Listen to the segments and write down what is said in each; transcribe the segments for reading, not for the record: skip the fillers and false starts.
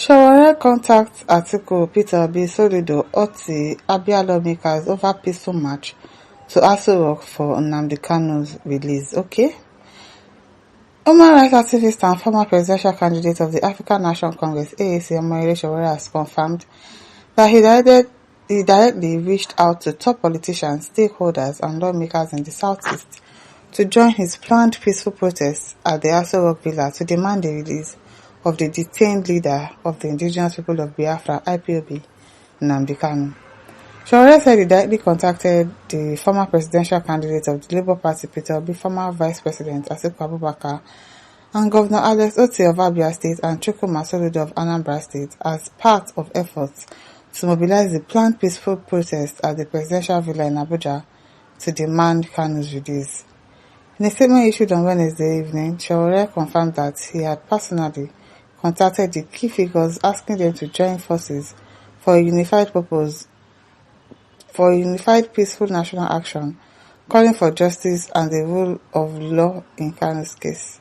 Sowore contacts Atiku, Peter B. Soludo, Oti, Abia lawmakers over peaceful march to Sowore for Nnamdi Kanu's release. Okay. Human rights activist and former presidential candidate of the African National Congress (AAC) Omoyele Sowore has confirmed that he directly reached out to top politicians, stakeholders and lawmakers in the southeast to join his planned peaceful protests at the Sowore Villa to demand the release of the detained leader of the Indigenous People of Biafra (IPOB), Nnamdi Kanu. Sowore said he directly contacted the former presidential candidate of the Labour Party Peter Obi, former Vice President Atiku Abubakar, and Governor Alex Otti of Abia State and Chukwuma Soludo of Anambra State as part of efforts to mobilize the planned peaceful protest at the presidential villa in Abuja to demand Kanu's release. In a statement issued on Wednesday evening, Sowore confirmed that he had personally contacted the key figures asking them to join forces for a unified peaceful national action, calling for justice and the rule of law in Kanu's case.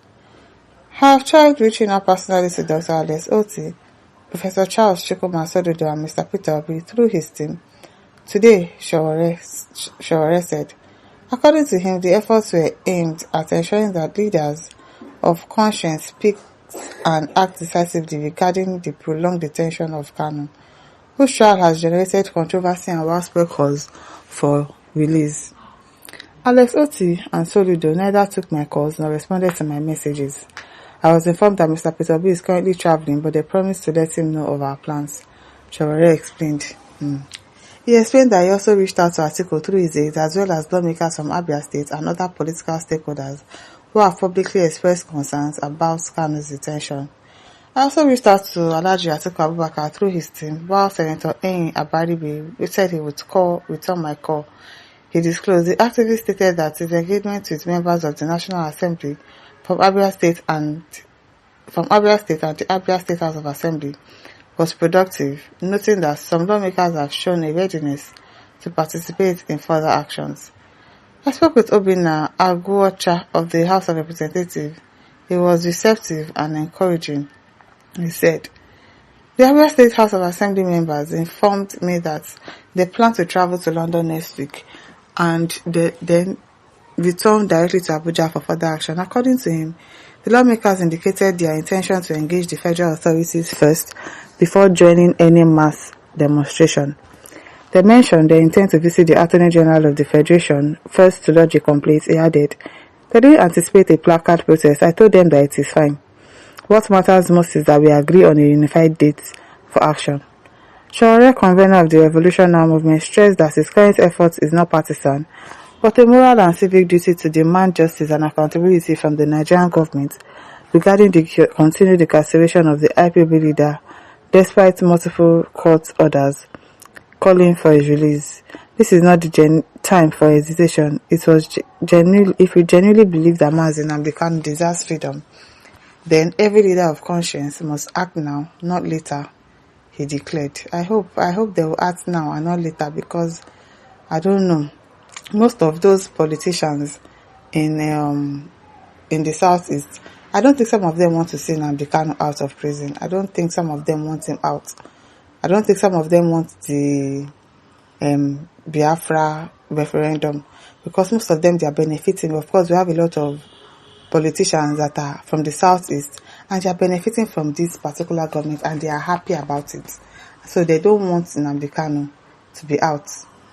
I have tried reaching out personally to Dr. Alex Otti, Professor Charles Chukwuma Soludo and Mr. Peter Obi through his team. Today, Sowore said, according to him, the efforts were aimed at ensuring that leaders of conscience speak and act decisively regarding the prolonged detention of Kanu, whose trial has generated controversy and widespread calls for release. Alex Otti and Soludo neither took my calls nor responded to my messages. I was informed that Mr. Peter B is currently traveling, but they promised to let him know of our plans, Sowore explained. He explained that he also reached out to Atiku through his aides as well as lawmakers from Abia State and other political stakeholders who have publicly expressed concerns about Kanu's detention. I also reached out to Alhaji Atiku Abubakar through his team, while Senator Eyin Abaribe said he would return my call. He disclosed the activist stated that his engagement with members of the National Assembly from Abia State and the Abia State House of Assembly was productive, noting that some lawmakers have shown a readiness to participate in further actions. I spoke with Obinna Aguocha of the House of Representatives. He was receptive and encouraging. He said, the Abia State House of Assembly members informed me that they plan to travel to London next week and then return directly to Abuja for further action. According to him, the lawmakers indicated their intention to engage the federal authorities first before joining any mass demonstration. They mentioned they intend to visit the Attorney General of the Federation first to lodge a complaint. He added, they didn't anticipate a placard protest. I told them that it is fine. What matters most is that we agree on a unified date for action. Sowore, convener of the Revolution Now movement, stressed that his current effort is not partisan, but a moral and civic duty to demand justice and accountability from the Nigerian government regarding the continued incarceration of the IPOB leader despite multiple court orders calling for his release. This is not the time for hesitation. If we genuinely believe that Mazi Nnamdi Kanu deserves freedom, then every leader of conscience must act now, not later, he declared. I hope they will act now and not later, because I don't know. Most of those politicians in the southeast, I don't think some of them want to see Nnamdi Kanu out of prison. I don't think some of them want him out. I don't think some of them want the Biafra referendum, because most of them, they are benefiting. Of course, we have a lot of politicians that are from the southeast and they are benefiting from this particular government and they are happy about it. So they don't want Nnamdi Kanu to be out.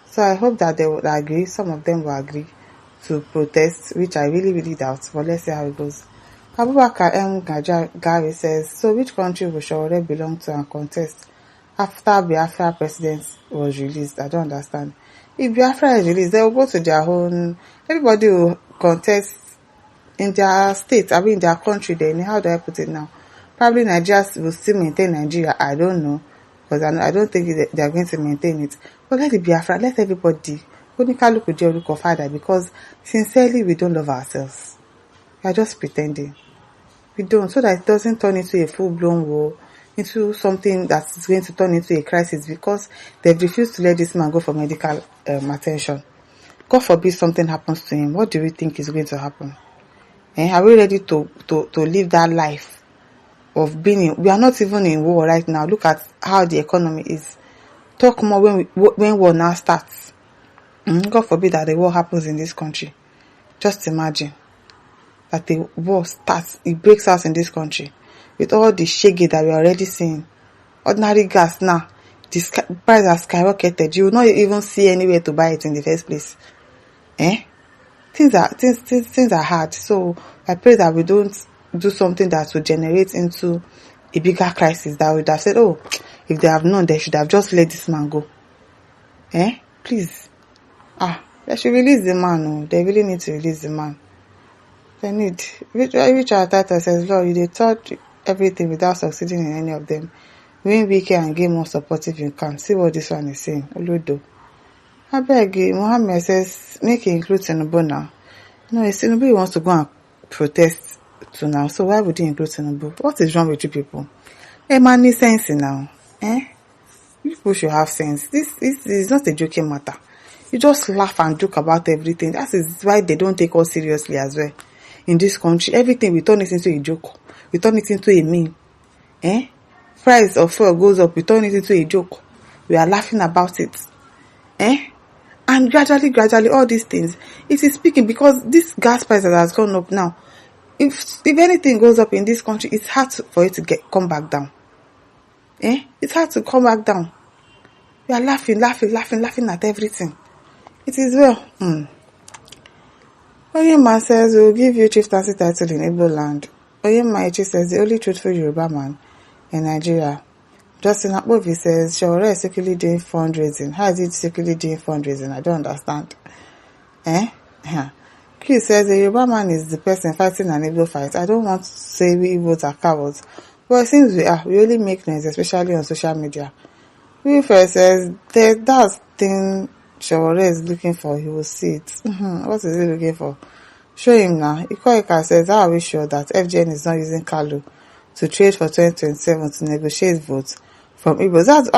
So I hope that they would agree. Some of them will agree to protest, which I really, really doubt. But let's see how it goes. Abubakar M. Gari says, so which country will Sowore belong to and contest after Biafra president was released? I don't understand. If Biafra is released, they will go to their own, everybody will contest in their state, in their country. Then how do I put it now? Probably Nigeria will still maintain Nigeria. I don't know, because I don't think they are going to maintain it. But let it Biafra, let everybody. Look of father, because sincerely we don't love ourselves. We are just pretending. We don't, so that it doesn't turn into a full-blown war, into something that is going to turn into a crisis, because they've refused to let this man go for medical attention. God forbid something happens to him. What do we think is going to happen? Are we ready to live that life of being in, we are not even in war right now. Look at how the economy is. Talk more when war now starts. God forbid that the war happens in this country. Just imagine that the war starts, it breaks out in this country with all the shege that we're already seeing. Ordinary gas now, the price has skyrocketed. You will not even see anywhere to buy it in the first place. Things are hard. So I pray that we don't do something that will generate into a bigger crisis, that would have said, oh, if they have known, they should have just let this man go. Please. They should release the man. Oh. They really need to release the man. They need. Richard Tata says, Lord, you taught everything without succeeding in any of them. Win weaker and get more supportive you can. See what this one is saying. Olodo. I beg you, Mohammed says, make it include Tinubu now. No, it's Tinubu he wants to go and protest to now. So why would he include Tinubu? What is wrong with you people? Man needs sense now. People should have sense. This is not a joking matter. You just laugh and joke about everything. That is why they don't take us seriously as well. In this country, everything we turn it into a joke. We turn it into a meme. Price of fuel goes up, we turn it into a joke. We are laughing about it. And gradually, all these things, it is speaking because this gas price that has gone up now, if anything goes up in this country, it's hard for it to come back down. It's hard to come back down. We are laughing at everything. It is well. Oyema says, we'll give you chieftaincy title in Igbo land. Oyema Echi says, the only truthful Yoruba man in Nigeria. Justin Akpovi says, Sowore is secretly doing fundraising. How is it secretly doing fundraising? I don't understand. Q says, the Yoruba man is the person fighting an Igbo fight. I don't want to say we Igbos are cowards, but it seems we are. We only make noise, especially on social media. Wilfred says, that's thing Sowore is looking for, he will see it. What is he looking for? Show him now. Ikoika says, how are we sure that FGN is not using Kalu to trade for 2027 to negotiate votes from Igbos? That's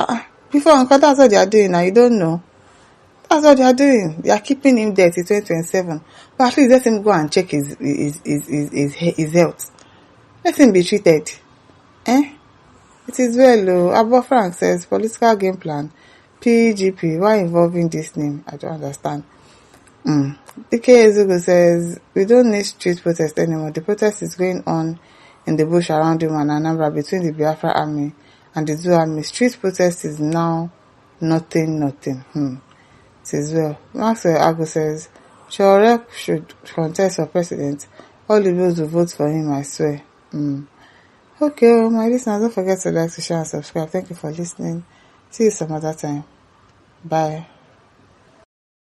what they are doing now. You don't know. That's what they are doing. They are keeping him there till 2027. But at least let him go and check his health. Let him be treated. It is well. Abba Frank says, political game plan. PGP, why involving this name? I don't understand. DK Ezugo says, we don't need street protest anymore. The protest is going on in the bush around him and Anambra between the Biafra army and the Zoo army. Street protest is now nothing. It is well. Maxwell Ago says, Sowore should contest for president. All the those who vote for him, I swear. Okay, my listeners, don't forget to like, to share, and subscribe. Thank you for listening. See you some other time. Bye.